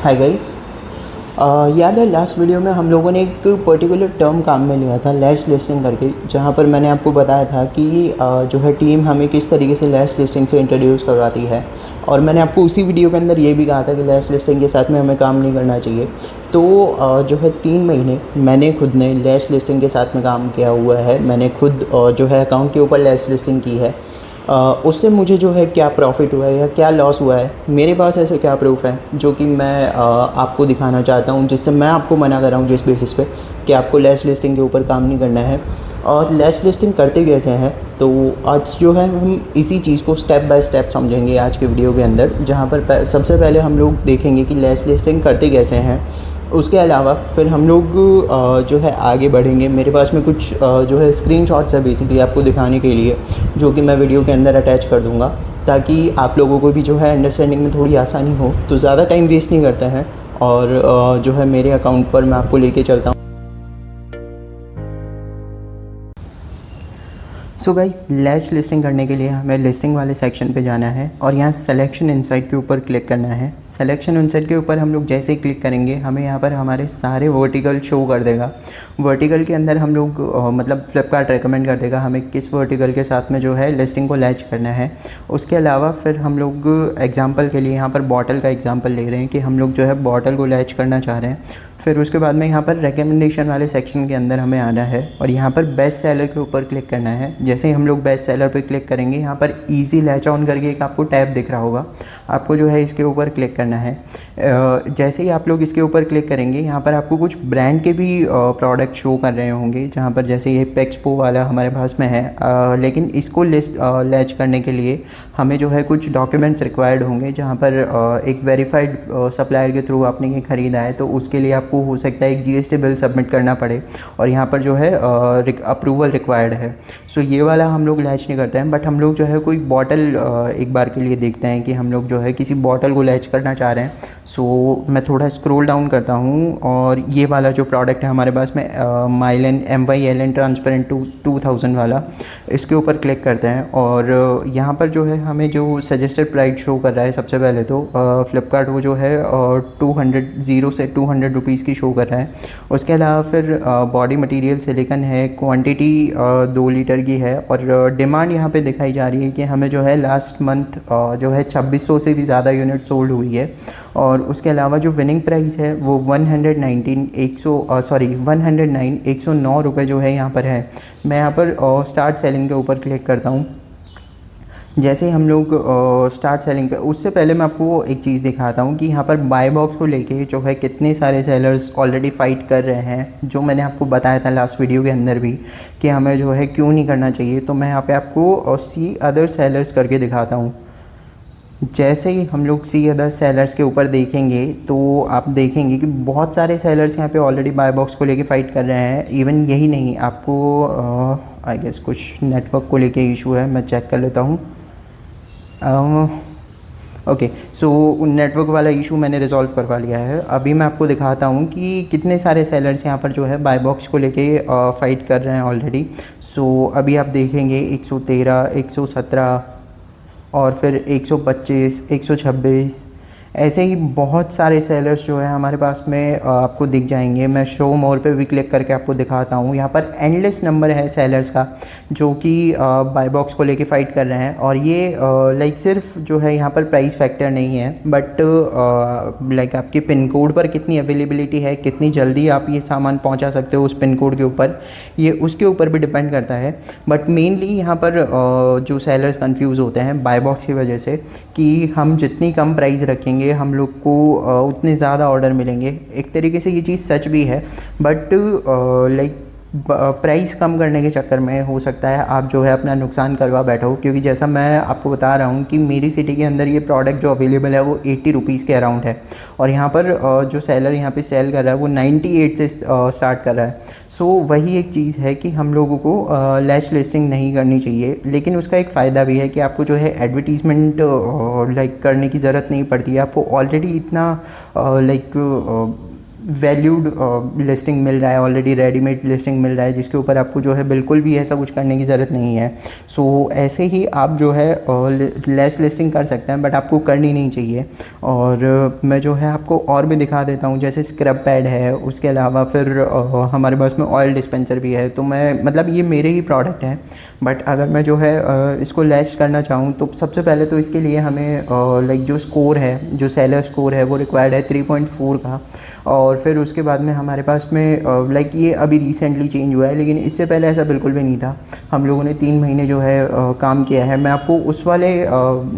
Hi guys. याद है last video में हम लोगों ने एक पर्टिकुलर टर्म काम में लिया था लैश लिस्टिंग करके, जहाँ पर मैंने आपको बताया था कि जो है टीम हमें किस तरीके से लैश लिस्टिंग से इंट्रोड्यूस करवाती है। और मैंने आपको उसी वीडियो के अंदर ये भी कहा था कि लैश लिस्टिंग के साथ में हमें काम नहीं करना चाहिए। तो जो है 3 महीने मैंने खुद ने लैश लिस्टिंग के साथ में काम किया हुआ है। मैंने खुद जो है अकाउंट के ऊपर लैश लिस्टिंग की है। उससे मुझे जो है क्या प्रॉफ़िट हुआ है या क्या लॉस हुआ है, मेरे पास ऐसे क्या प्रूफ़ है जो कि मैं आपको दिखाना चाहता हूँ, जिससे मैं आपको मना कर रहा हूँ जिस बेसिस पे कि आपको लैश लिस्टिंग के ऊपर काम नहीं करना है। और लैश लिस्टिंग करते कैसे हैं, तो आज जो है हम इसी चीज़ को स्टेप बाय स्टेप समझेंगे आज के वीडियो के अंदर, जहाँ पर सबसे पहले हम लोग देखेंगे कि लैश लिस्टिंग करते कैसे हैं। उसके अलावा फिर हम लोग जो है आगे बढ़ेंगे। मेरे पास में कुछ जो है स्क्रीनशॉट्स है बेसिकली आपको दिखाने के लिए, जो कि मैं वीडियो के अंदर अटैच कर दूँगा, ताकि आप लोगों को भी जो है अंडरस्टैंडिंग में थोड़ी आसानी हो। तो ज़्यादा टाइम वेस्ट नहीं करते हैं और जो है मेरे अकाउंट पर मैं आपको लेके चलता हूँ। सो गाइस, लैश लिस्टिंग करने के लिए हमें लिस्टिंग वाले सेक्शन पे जाना है और यहाँ सिलेक्शन इनसाइट के ऊपर क्लिक करना है। सिलेक्शन इनसाइट के ऊपर हम लोग जैसे ही क्लिक करेंगे, हमें यहाँ पर हमारे सारे वर्टिकल शो कर देगा। वर्टिकल के अंदर हम लोग मतलब फ्लिपकार्ट रेकमेंड कर देगा हमें किस वर्टिकल के साथ में जो है लिस्टिंग को लैच करना है। उसके अलावा फिर हम लोग एग्जाम्पल के लिए यहाँ पर बॉटल का एग्जाम्पल ले रहे हैं कि हम लोग जो है बॉटल को लैच करना चाह रहे हैं। फिर उसके बाद में यहाँ पर रिकमेंडेशन वाले सेक्शन के अंदर हमें आना है और यहाँ पर बेस्ट सेलर के ऊपर क्लिक करना है। जैसे ही हम लोग बेस्ट सेलर पे क्लिक करेंगे, यहाँ पर इजी लैच ऑन करके एक आपको टैब दिख रहा होगा, आपको जो है इसके ऊपर क्लिक करना है। जैसे ही आप लोग इसके ऊपर क्लिक करेंगे, यहाँ पर आपको कुछ ब्रांड के भी प्रोडक्ट शो कर रहे होंगे, जहाँ पर जैसे ये पेक्सपो वाला हमारे पास में है। लेकिन इसको लैच करने के लिए हमें जो है कुछ डॉक्यूमेंट्स रिक्वायर्ड होंगे, जहाँ पर एक वेरीफाइड सप्लायर के थ्रू आपने ये ख़रीदा है, तो उसके लिए आपको हो सकता है एक जीएसटी बिल सबमिट करना पड़े और यहाँ पर जो है अप्रूवल रिक्वायर्ड है। सो ये वाला हम लोग लैच नहीं करते हैं, बट हम लोग जो है कोई बॉटल एक बार के लिए देखते हैं कि हम लोग जो है किसी बॉटल को लैच करना चाह रहे हैं। सो मैं थोड़ा स्क्रॉल डाउन करता हूँ और ये वाला जो प्रोडक्ट है हमारे पास में माइलन MYLN ट्रांसपेरेंट 2000 वाला, इसके ऊपर क्लिक करते हैं और यहाँ पर जो है हमें जो सजेस्टेड प्राइस शो कर रहा है, सबसे पहले तो फ्लिपकार्ट वो जो है 0 से 200 रुपीज़ की शो कर रहा है। उसके अलावा फिर बॉडी मटेरियल सिलिकॉन है, क्वांटिटी 2 लीटर की है और डिमांड यहाँ पे दिखाई जा रही है कि हमें जो है लास्ट मंथ जो है 2600 से भी ज़्यादा यूनिट सोल्ड हुई है। और उसके अलावा जो विनिंग प्राइस है वो 109 रुपये जो है यहाँ पर है। मैं यहाँ पर स्टार्ट सेलिंग के ऊपर क्लिक करता हूँ। जैसे ही हम लोग स्टार्ट सेलिंग उससे पहले मैं आपको एक चीज़ दिखाता हूँ कि यहाँ पर बाय बॉक्स को लेके जो है कितने सारे सेलर्स ऑलरेडी फ़ाइट कर रहे हैं, जो मैंने आपको बताया था लास्ट वीडियो के अंदर भी कि हमें जो है क्यों नहीं करना चाहिए। तो मैं यहाँ पे आपको सी अदर सेलर्स करके दिखाता हूँ। जैसे ही हम लोग सी अदर सेलर्स के ऊपर देखेंगे तो आप देखेंगे कि बहुत सारे सेलर्स यहाँ पे ऑलरेडी बाय बॉक्स को लेके फ़ाइट कर रहे हैं। इवन यही नहीं, आपको आई गेस कुछ नेटवर्क को लेके इशू है, मैं चेक कर लेता हूँ। ओके, सो नेटवर्क वाला इशू मैंने रिजॉल्व करवा लिया है। अभी मैं आपको दिखाता हूँ कि कितने सारे सेलर्स यहाँ पर जो है बाय बॉक्स को लेके फ़ाइट कर रहे हैं ऑलरेडी। सो अभी आप देखेंगे 113, 117 और फिर 125, 126, ऐसे ही बहुत सारे सेलर्स जो है हमारे पास में आपको दिख जाएंगे। मैं शो मोर पे भी क्लिक करके आपको दिखाता हूँ। यहाँ पर एंडलेस नंबर है सेलर्स का जो कि बाय बॉक्स को लेके फ़ाइट कर रहे हैं। और ये लाइक सिर्फ जो है यहाँ पर प्राइस फैक्टर नहीं है, बट लाइक आपके पिन कोड पर कितनी अवेलेबिलिटी है, कितनी जल्दी आप ये सामान पहुँचा सकते हो उस पिन कोड के ऊपर, ये उसके ऊपर भी डिपेंड करता है। बट मेनली यहाँ पर जो सेलर्स कन्फ्यूज़ होते हैं बाय बॉक्स की वजह से कि हम जितनी कम प्राइस रखेंगे हम लोग को उतने ज़्यादा ऑर्डर मिलेंगे। एक तरीके से ये चीज़ सच भी है, बट लाइक प्राइस कम करने के चक्कर में हो सकता है आप जो है अपना नुकसान करवा बैठो। क्योंकि जैसा मैं आपको बता रहा हूँ कि मेरी सिटी के अंदर ये प्रोडक्ट जो अवेलेबल है वो 80 रुपीज़ के अराउंड है और यहाँ पर जो सेलर यहाँ पे सेल कर रहा है वो 98 से स्टार्ट कर रहा है। सो वही एक चीज़ है कि हम लोगों को लैश लिस्टिंग नहीं करनी चाहिए, लेकिन उसका एक फ़ायदा भी है कि आपको जो है एडवर्टीज़मेंट लाइक करने की ज़रूरत नहीं पड़ती है। आपको ऑलरेडी इतना लाइक वैल्यूड लिस्टिंग मिल रहा है, ऑलरेडी रेडीमेड लिस्टिंग मिल रहा है, जिसके ऊपर आपको जो है बिल्कुल भी ऐसा कुछ करने की ज़रूरत नहीं है। सो ऐसे ही आप जो है लेस लिस्टिंग कर सकते हैं, बट आपको करनी नहीं चाहिए। और मैं जो है आपको और भी दिखा देता हूँ, जैसे स्क्रब पैड है, उसके अलावा फिर हमारे पास में ऑयल डिस्पेंसर भी है। तो मैं मतलब ये मेरे ही प्रोडक्ट हैं, बट अगर मैं जो है इसको लेस करना चाहूँ तो सबसे पहले तो इसके लिए हमें लाइक जो स्कोर है, जो सेलर स्कोर है वो रिक्वायर्ड है 3.4 का। और फिर उसके बाद में हमारे पास में लाइक ये अभी रिसेंटली चेंज हुआ है, लेकिन इससे पहले ऐसा बिल्कुल भी नहीं था। हम लोगों ने 3 महीने जो है काम किया है। मैं आपको उस वाले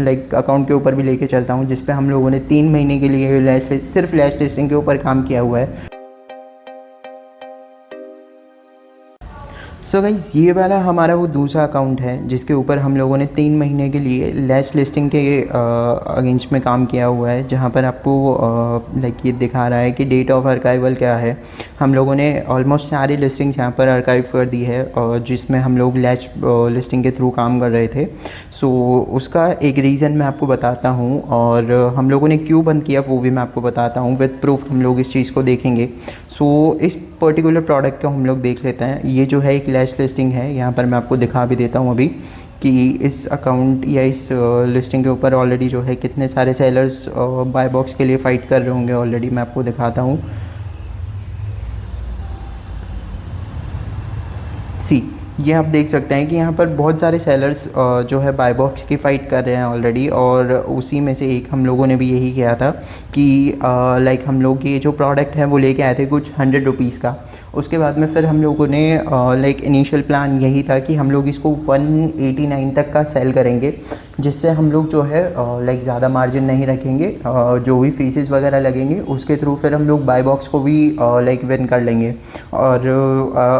लाइक अकाउंट के ऊपर भी लेके चलता हूँ जिस पे हम लोगों ने 3 महीने के लिए सिर्फ लैश लिस्टिंग के ऊपर काम किया हुआ है। सो गाइस, ये वाला हमारा वो दूसरा अकाउंट है जिसके ऊपर हम लोगों ने 3 महीने के लिए लैश लिस्टिंग के अगेंस्ट में काम किया हुआ है, जहाँ पर आपको लाइक ये दिखा रहा है कि डेट ऑफ अर्काइवल क्या है। हम लोगों ने ऑलमोस्ट सारी लिस्टिंग्स यहाँ पर अर्काइव कर दी है, और जिसमें हम लोग लैश लिस्टिंग के थ्रू काम कर रहे थे। सो उसका एक रीज़न मैं आपको बताता हूँ, और हम लोगों ने क्यों बंद किया वो भी मैं आपको बताता हूँ। विद प्रूफ हम लोग इस चीज़ को देखेंगे। सो इस पर्टिकुलर प्रोडक्ट को हम लोग देख लेते हैं। ये जो है एक लैश लिस्टिंग है, यहाँ पर मैं आपको दिखा भी देता हूँ अभी कि इस अकाउंट या इस लिस्टिंग के ऊपर ऑलरेडी जो है कितने सारे सेलर्स बाय बॉक्स के लिए फ़ाइट कर रहे होंगे। ऑलरेडी मैं आपको दिखाता हूँ। सी, ये आप देख सकते हैं कि यहाँ पर बहुत सारे सेलर्स जो है बाय बॉक्स की फ़ाइट कर रहे हैं ऑलरेडी, और उसी में से एक हम लोगों ने भी यही किया था कि लाइक हम लोग ये जो प्रोडक्ट है वो लेके आए थे कुछ 100 रुपीज़ का। उसके बाद में फिर हम लोगों ने लाइक इनिशियल प्लान यही था कि हम लोग इसको 189 तक का सेल करेंगे, जिससे हम लोग जो है लाइक ज़्यादा मार्जिन नहीं रखेंगे। जो भी फीसेस वगैरह लगेंगे उसके थ्रू फिर हम लोग बाय बॉक्स को भी लाइक विन कर लेंगे। और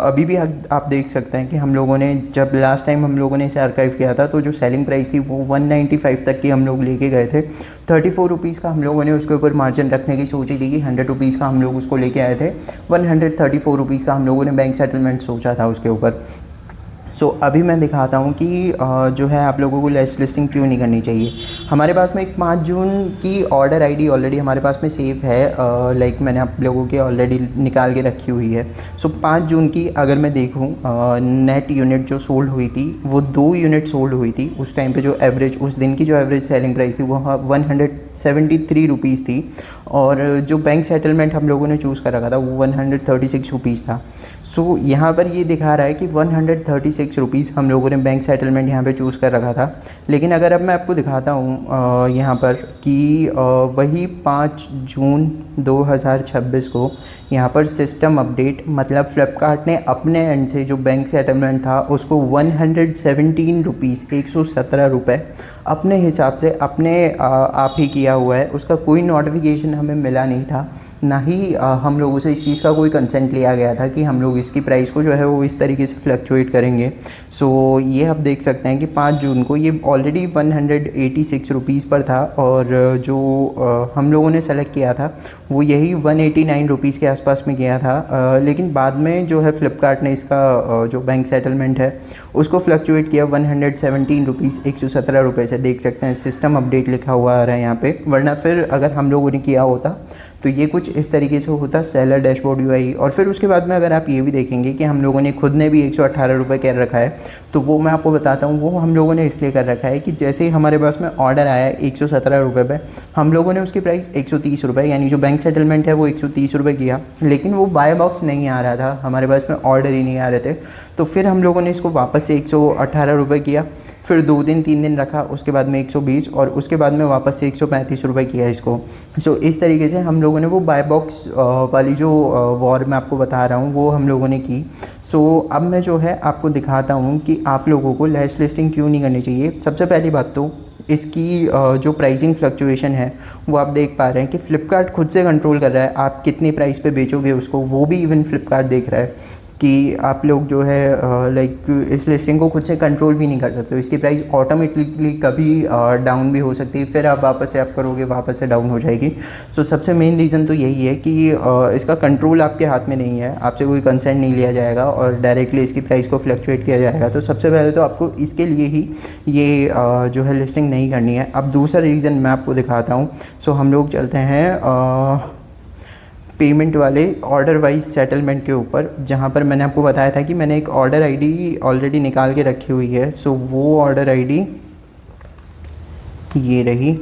अभी भी आप देख सकते हैं कि हम लोगों ने जब लास्ट टाइम हम लोगों ने इसे आर्काइव किया था तो जो सेलिंग प्राइस थी वो 195 तक की हम लोग लेके गए थे। 34 रुपीज़ का हम लोगों ने उसके ऊपर मार्जिन रखने की सोची थी कि 100 रुपीज़ का हम लोग उसको लेके आए थे। 134 रुपीज़ का हम लोगों ने बैंक सेटलमेंट सोचा था उसके ऊपर। सो अभी मैं दिखाता हूँ कि जो है आप लोगों को लैश लिस्टिंग क्यों नहीं करनी चाहिए। हमारे पास में एक 5 जून की ऑर्डर आईडी ऑलरेडी हमारे पास में सेव है, लाइक मैंने आप लोगों के ऑलरेडी निकाल के रखी हुई है। सो 5 जून की अगर मैं देखूँ नेट यूनिट जो सोल्ड हुई थी वो 2 यूनिट सोल्ड हुई थी। उस टाइम पे जो एवरेज उस दिन की जो एवरेज सेलिंग प्राइस थी वो 173 रुपीज़ थी, और जो बैंक सेटलमेंट हम लोगों ने चूज़ कर रखा था वो 136 रुपीज़ था। सो यहाँ पर ये दिखा रहा है कि 136 रुपीज़ हम लोगों ने बैंक सेटलमेंट यहाँ पे चूज़ कर रखा था। लेकिन अगर अब मैं आपको दिखाता हूँ यहाँ पर कि वही 5 जून 2026 को यहाँ पर सिस्टम अपडेट मतलब फ़्लिपकार्ट ने अपने एंड से जो बैंक सेटलमेंट था उसको 117 रुपीज़ 117 रुपये अपने हिसाब से अपने आप ही किया हुआ है। उसका कोई नोटिफिकेशन हमें मिला नहीं था, ना ही हम लोगों से इस चीज़ का कोई कंसेंट लिया गया था कि हम लोग इसकी प्राइस को जो है वो इस तरीके से फ्लक्चुएट करेंगे। सो ये आप देख सकते हैं कि 5 जून को ये ऑलरेडी 186 रुपीज़ पर था, और जो हम लोगों ने सेलेक्ट किया था वो यही 189 रुपीज़ के आसपास में किया था। लेकिन बाद में जो है फ़्लिपकार्ट ने इसका जो बैंक सेटलमेंट है उसको फ्लक्चुएट किया 117 रुपीज़ 117 रुपये से। देख सकते हैं सिस्टम अपडेट लिखा हुआ आ रहा है यहाँ पे, वरना फिर अगर हम लोगों ने किया होता तो ये कुछ इस तरीके से होता सेलर डैशबोर्ड यूआई। और फिर उसके बाद में अगर आप ये भी देखेंगे कि हम लोगों ने खुद ने भी 118 रुपये कर रखा है, तो वो मैं आपको बताता हूँ। वो हम लोगों ने इसलिए कर रखा है कि जैसे ही हमारे पास में ऑर्डर आया 117 रुपये पे, हम लोगों ने उसकी प्राइस 130 रुपये यानी जो बैंक सेटलमेंट है वो 130 रुपये किया, लेकिन वो बाय बॉक्स नहीं आ रहा था, हमारे पास में ऑर्डर ही नहीं आ रहे थे। तो फिर हम लोगों ने इसको वापस से 118 रुपये किया, फिर 2 दिन 3 दिन रखा, उसके बाद में 120, और उसके बाद में वापस से 135 रुपये किया इसको। सो इस तरीके से हम लोगों ने वो बाय बॉक्स वाली जो वॉर मैं आपको बता रहा हूँ वो हम लोगों ने की। सो अब मैं जो है आपको दिखाता हूँ कि आप लोगों को लैश लिस्टिंग क्यों नहीं करनी चाहिए। सबसे पहली बात तो इसकी जो प्राइसिंग फ्लक्चुएशन है वो आप देख पा रहे हैं कि फ़्लिपकार्ट खुद से कंट्रोल कर रहा है आप कितनी प्राइस पे बेचोगे उसको, वो भी इवन फ़्लिपकार्ट देख रहा है कि आप लोग जो है लाइक इस लिस्टिंग को खुद से कंट्रोल भी नहीं कर सकते हो। इसकी प्राइस ऑटोमेटिकली कभी डाउन भी हो सकती है, फिर आप वापस से आप करोगे वापस से डाउन हो जाएगी। सो सबसे मेन रीज़न तो यही है कि इसका कंट्रोल आपके हाथ में नहीं है, आपसे कोई कंसेंट नहीं लिया जाएगा और डायरेक्टली इसकी प्राइस को फ्लक्चुएट किया जाएगा। तो सबसे पहले तो आपको इसके लिए ही ये जो है लिस्टिंग नहीं करनी है। अब दूसरा रीज़न मैं आपको दिखाता हूँ। सो हम लोग चलते हैं पेमेंट वाले ऑर्डर वाइज सेटलमेंट के ऊपर, जहाँ पर मैंने आपको बताया था कि मैंने एक ऑर्डर आईडी ऑलरेडी निकाल के रखी हुई है। सो वो ऑर्डर आईडी ये रही।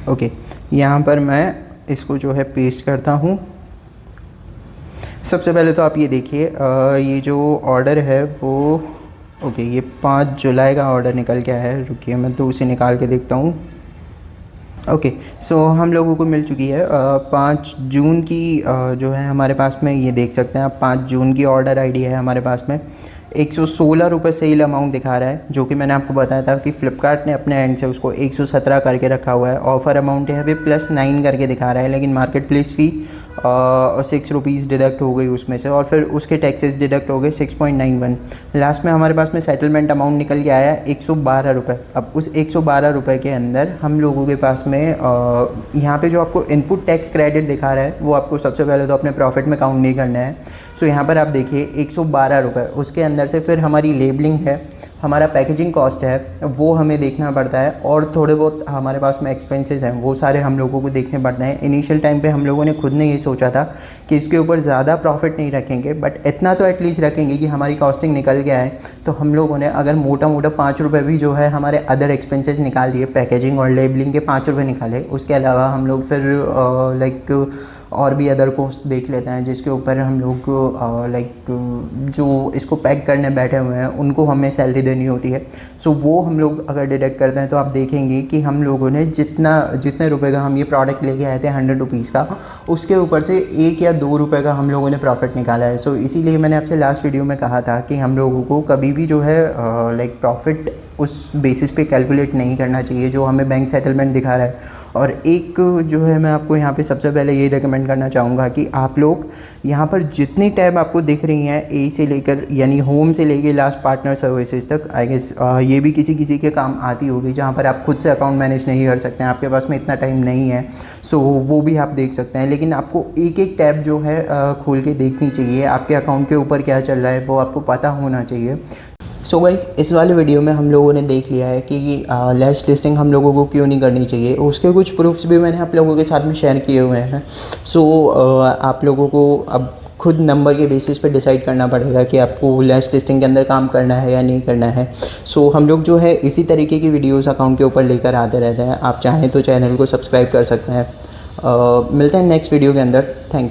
ओके, यहाँ पर मैं इसको जो है पेस्ट करता हूँ। सबसे पहले तो आप ये देखिए, ये जो ऑर्डर है वो ओके, ये 5 जुलाई का ऑर्डर निकल के आया है। रुकिए मैं तो उसे निकाल के देखता हूँ। ओके, सो हम लोगों को मिल चुकी है 5 जून की जो है हमारे पास में, ये देख सकते हैं आप 5 जून की ऑर्डर आईडी है हमारे पास में। 116 रुपये सेल अमाउंट दिखा रहा है, जो कि मैंने आपको बताया था कि फ़्लिपकार्ट ने अपने एंड से उसको 117 करके रखा हुआ है। ऑफ़र अमाउंट है अभी +9 करके दिखा रहा है, लेकिन मार्केट प्लेस फ़ी 6 रुपीज़ डिडक्ट हो गई उसमें से, और फिर उसके टैक्सेस डिडक्ट हो गए 6.91। लास्ट में हमारे पास में सेटलमेंट अमाउंट निकल के आया 112 रुपये। अब उस 112 रुपये के अंदर हम लोगों के पास में यहाँ पे जो आपको इनपुट टैक्स क्रेडिट दिखा रहा है वो आपको सबसे पहले तो अपने प्रॉफिट में काउंट नहीं करना है। सो यहाँ पर आप देखिए 112 रुपये, उसके अंदर से फिर हमारी लेबलिंग है, हमारा पैकेजिंग कॉस्ट है, वो हमें देखना पड़ता है, और थोड़े बहुत हमारे पास में एक्सपेंसेस हैं, वो सारे हम लोगों को देखने पड़ते हैं। इनिशियल टाइम पे हम लोगों ने खुद ने ये सोचा था कि इसके ऊपर ज़्यादा प्रॉफिट नहीं रखेंगे, बट इतना तो एटलीस्ट रखेंगे कि हमारी कॉस्टिंग निकल गया है। तो हम लोगों ने अगर मोटा मोटा 5 रुपये भी जो है हमारे अदर एक्सपेंसेस निकाल दिए, पैकेजिंग और लेबलिंग के 5 रुपये निकाले, उसके अलावा हम लोग फिर लाइक और भी अदर कॉस्ट देख लेते हैं, जिसके ऊपर हम लोग लाइक जो इसको पैक करने बैठे हुए हैं उनको हमें सैलरी देनी होती है। सो वो हम लोग अगर डिडक्ट करते हैं तो आप देखेंगे कि हम लोगों ने जितने रुपए का हम ये प्रोडक्ट लेके आए थे 100 रुपीज़ का, उसके ऊपर से 1 या 2 रुपये का हम लोगों ने प्रॉफिट निकाला है। सो इसीलिए मैंने आपसे लास्ट वीडियो में कहा था कि हम लोगों को कभी भी जो है लाइक प्रॉफिट उस बेसिस पे कैलकुलेट नहीं करना चाहिए जो हमें बैंक सेटलमेंट दिखा रहा है। और एक जो है मैं आपको यहाँ पे सबसे पहले ये रेकमेंड करना चाहूँगा कि आप लोग यहाँ पर जितनी टैब आपको दिख रही हैं, ए से लेकर यानी होम से लेकर लास्ट पार्टनर सर्विसेज तक, आई गेस ये भी किसी किसी के काम आती होगी, जहाँ पर आप खुद से अकाउंट मैनेज नहीं कर सकते हैं, आपके पास में इतना टाइम नहीं है। सो वो भी आप देख सकते हैं, लेकिन आपको एक एक टैब जो है खोल के देखनी चाहिए। आपके अकाउंट के ऊपर क्या चल रहा है वो आपको पता होना चाहिए। सो गाइस, इस वाले वीडियो में हम लोगों ने देख लिया है कि लैश लिस्टिंग हम लोगों को क्यों नहीं करनी चाहिए। उसके कुछ प्रूफ्स भी मैंने आप लोगों के साथ में शेयर किए हुए हैं। सो आप लोगों को अब खुद नंबर के बेसिस पे डिसाइड करना पड़ेगा कि आपको लैश लिस्टिंग के अंदर काम करना है या नहीं करना है। सो हम लोग जो है इसी तरीके की वीडियोज़ अकाउंट के ऊपर लेकर आते रहते हैं। आप चाहें तो चैनल को सब्सक्राइब कर सकते हैं। मिलते हैं नेक्स्ट वीडियो के अंदर। Thank you.